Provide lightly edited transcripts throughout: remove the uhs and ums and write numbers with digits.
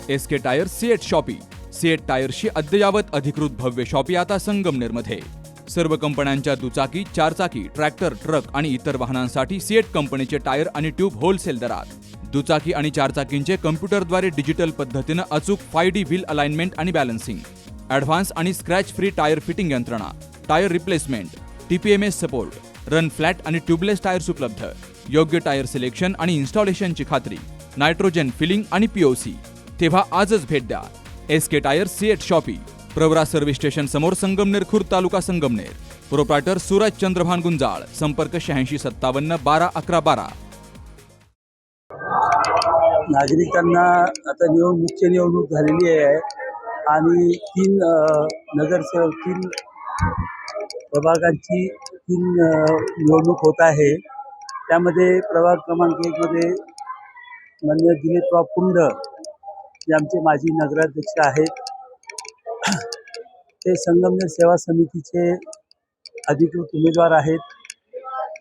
SK tyre CEAT shoppe. CEAT टायर्सची अद्ययावत अधिकृत भव्य शॉपी आता संगमनेरमध्ये. सर्व कंपन्यांच्या दुचाकी, चारचाकी, ट्रॅक्टर, ट्रक आणि इतर वाहनांसाठी सिएट कंपनीचे टायर आणि ट्यूब होलसेल दरात. दुचाकी आणि चारचाकींचे कम्प्युटरद्वारे डिजिटल पद्धतीनं अचूक 5D व्हील अलाइनमेंट आणि बॅलन्सिंग, ॲडव्हान्स आणि स्क्रॅच फ्री टायर फिटिंग यंत्रणा, tyre replacement, TPMS support, run flat आणि ट्यूबलेस टायर्स उपलब्ध. योग्य टायर सिलेक्शन आणि इन्स्टॉलेशनची खात्री, नायट्रोजन फिलिंग आणि POC. तेव्हा आजच भेट द्या SK tyre CEAT shoppe, Pravara service station समोर, संगमनेर खुर्द, तालुका संगमनेर. प्रोप्रायटर सूरज चंद्रभान गुंजाळ. संपर्क 8657 12 11 12. नागरिकांना आता मुख्य निवडणूक झालेली आहे आणि 3 नगरसेवक, 3 प्रभागांची 3 निवडणूक होत आहे. त्यामध्ये प्रभाग क्रमांक 1 मध्ये माननीय दिलीपराव पुंड जे आमचे माजी नगराध्यक्ष आहेत, ते संगमनेर सेवा समितीचे अधिकृत उमेदवार आहेत.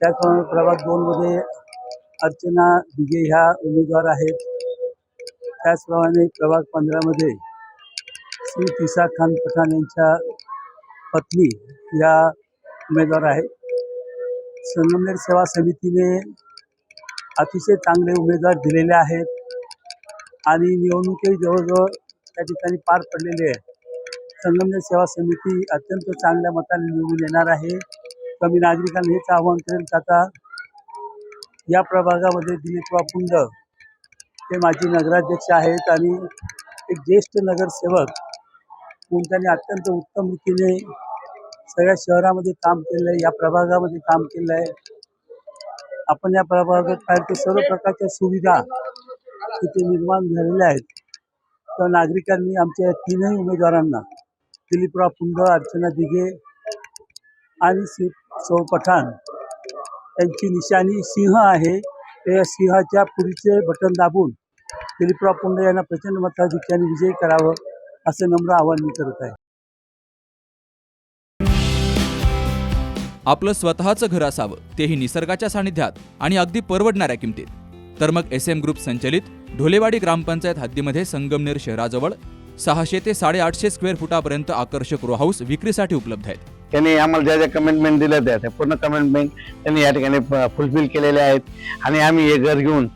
त्याचप्रमाणे प्रभाग 2 मध्ये अर्चना दिघे ह्या उमेदवार आहेत. त्याचप्रमाणे प्रभाग 15 मध्ये श्री तिसा खान पठाण यांच्या पत्नी या उमेदवार आहेत. संगमनेर सेवा समितीने अतिशय चांगले उमेदवार दिलेले आहेत आणि निवडणुकी जवळजवळ त्या ठिकाणी पार पडलेली आहे. संगमनेर सेवा समिती अत्यंत चांगल्या मताने निवडून येणार आहे. तर मी नागरिकांना हेच आवाहन करेन की आता या प्रभागामध्ये दिलीपराव पुंड हे माजी नगराध्यक्ष आहेत आणि एक ज्येष्ठ नगरसेवक म्हणून त्यांनी अत्यंत उत्तम रीतीने सगळ्या शहरामध्ये काम केलं आहे, या प्रभागामध्ये काम केलं आहे. आपण या प्रभागात पाहिजे सर्व प्रकारच्या सुविधा तिथे निर्माण झालेल्या आहेत. तर नागरिकांनी आमच्या 3ही उमेदवारांना दिलीपराव पुंड, अर्चना दिघे आणि सौ पठाण यांची निशाणी सिंह आहे. त्या सिंहाच्या पुढचे बटन दाबून दिलीपराव पुंड यांना प्रचंड मताधिक्याने विजयी करावं असं नम्र आवाहन मी करत आहे. आपलं स्वतःचं घर असावं, तेही निसर्गाच्या सानिध्यात आणि अगदी परवडणाऱ्या किमतीत. तर मग SM ग्रुप संचलित ढोलेवाडी ग्रामपंचायत हद्दीमध्ये संगमनेर शहराजवळ 600 ते 850 स्क्वेअर फुटापर्यंत आकर्षक रो हाऊस विक्रीसाठी उपलब्ध आहेत. त्यांनी आम्हाला ज्या ज्या कमिटमेंट दिल्या त्या पूर्ण कमिटमेंट त्यांनी या ठिकाणी फुलफिल केलेल्या आहेत आणि आम्ही हे घर घेऊन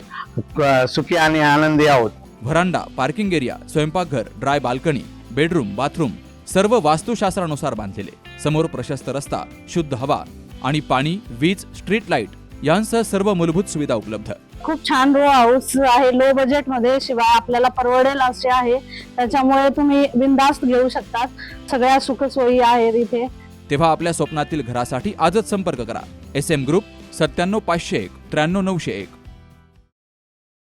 सुखी आणि आनंदी आहोत. व्हरांडा, पार्किंग एरिया, स्वयंपाकघर, ड्राय बाल्कनी, बेडरूम, बाथरूम सर्व वास्तुशास्त्रानुसार बांधलेले. समोर प्रशस्त रस्ता, शुद्ध हवा आणि पाणी, वीज, स्ट्रीट लाईट यांसह सर्व मूलभूत सुविधा उपलब्ध. खूप छान रो हाऊस आहे, लो बजेट मध्ये, शिवाय आपल्याला परवडेल असे आहे. त्याच्यामुळे तुम्ही बिनधास्त घेऊ शकतात. सगळ्या सुखसोयी आहेत इथे. तेव्हा आपल्या स्वप्नातील घरासाठी आजच संपर्क करा. SM group 97 501 93 901.